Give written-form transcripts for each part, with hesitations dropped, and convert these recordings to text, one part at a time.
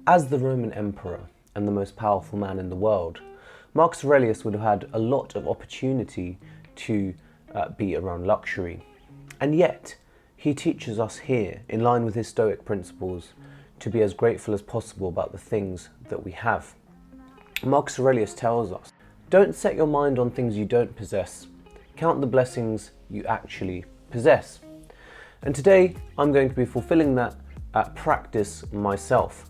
As the Roman emperor and the most powerful man in the world, Marcus Aurelius would have had a lot of opportunity to be around luxury. And yet, he teaches us here, in line with his Stoic principles, to be as grateful as possible about the things that we have. Marcus Aurelius tells us, don't set your mind on things you don't possess. Count the blessings you actually possess. And today, I'm going to be fulfilling that practice myself.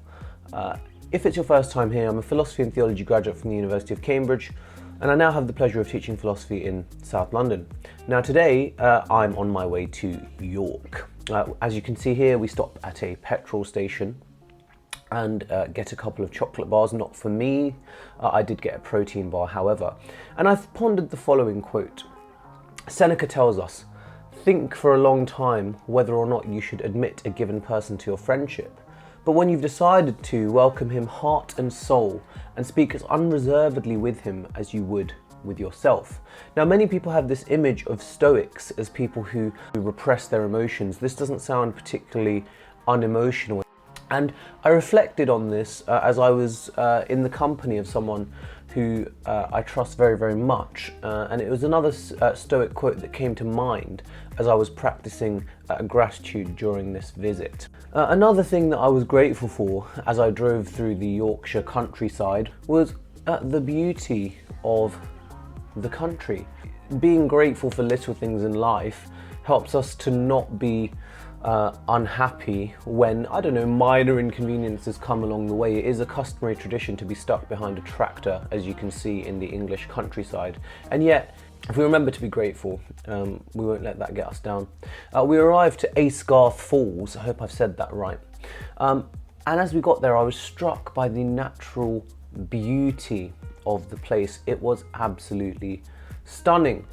If it's your first time here, I'm a philosophy and theology graduate from the University of Cambridge, and I now have the pleasure of teaching philosophy in South London. Now today, I'm on my way to York. As you can see here, we stop at a petrol station and get a couple of chocolate bars, not for me. I did get a protein bar, however. And I've pondered the following quote. Seneca tells us, think for a long time whether or not you should admit a given person to your friendship. But when you've decided to, welcome him heart and soul and speak as unreservedly with him as you would with yourself. Now, many people have this image of Stoics as people who repress their emotions. This doesn't sound particularly unemotional. And I reflected on this as I was in the company of someone who I trust very, very much. And it was another Stoic quote that came to mind as I was practicing gratitude during this visit. Another thing that I was grateful for as I drove through the Yorkshire countryside was the beauty of the country. Being grateful for little things in life helps us to not be unhappy when, I don't know, minor inconveniences come along the way. It is a customary tradition to be stuck behind a tractor, as you can see in the English countryside. And yet, if we remember to be grateful, we won't let that get us down. We arrived to Aysgarth Falls, I hope I've said that right. And as we got there, I was struck by the natural beauty of the place. It was absolutely stunning.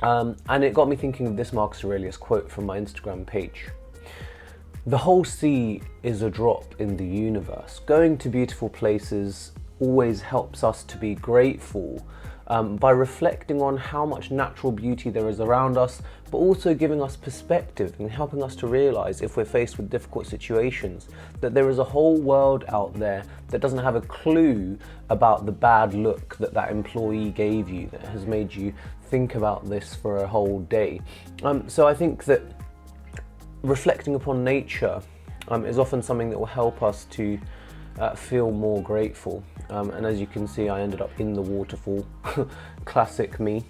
And it got me thinking of this Marcus Aurelius quote from my Instagram page. The whole sea is a drop in the universe. Going to beautiful places always helps us to be grateful by reflecting on how much natural beauty there is around us, but also giving us perspective and helping us to realize, if we're faced with difficult situations, that there is a whole world out there that doesn't have a clue about the bad look that that employee gave you, that has made you think about this for a whole day. So I think that reflecting upon nature is often something that will help us to feel more grateful. And as you can see, I ended up in the waterfall. Classic me.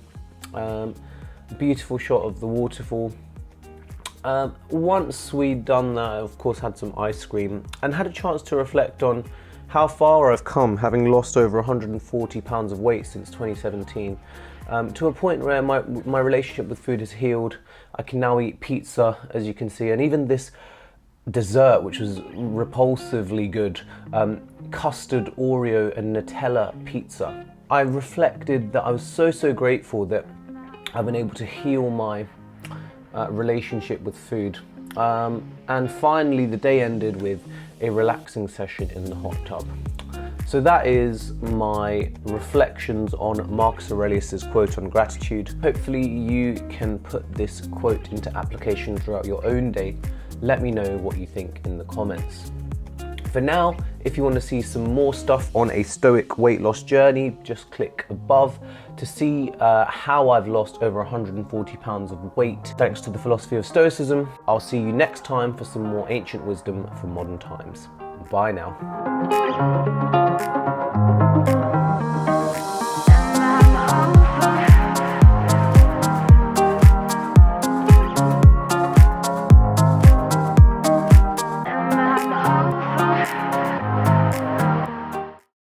Beautiful shot of the waterfall. Once we'd done that, I of course had some ice cream and had a chance to reflect on how far I've come, having lost over 140 pounds of weight since 2017, to a point where my relationship with food has healed. I can now eat pizza, as you can see, and even this dessert, which was repulsively good, custard, Oreo and Nutella pizza. I reflected that I was so grateful that I've been able to heal my relationship with food. And finally the day ended with a relaxing session in the hot tub. So that is my reflections on Marcus Aurelius's quote on gratitude. Hopefully you can put this quote into application throughout your own day. Let me know what you think in the comments. For now, if you want to see some more stuff on a Stoic weight loss journey, just click above to see how I've lost over 140 pounds of weight thanks to the philosophy of Stoicism. I'll see you next time for some more ancient wisdom for modern times. Bye now.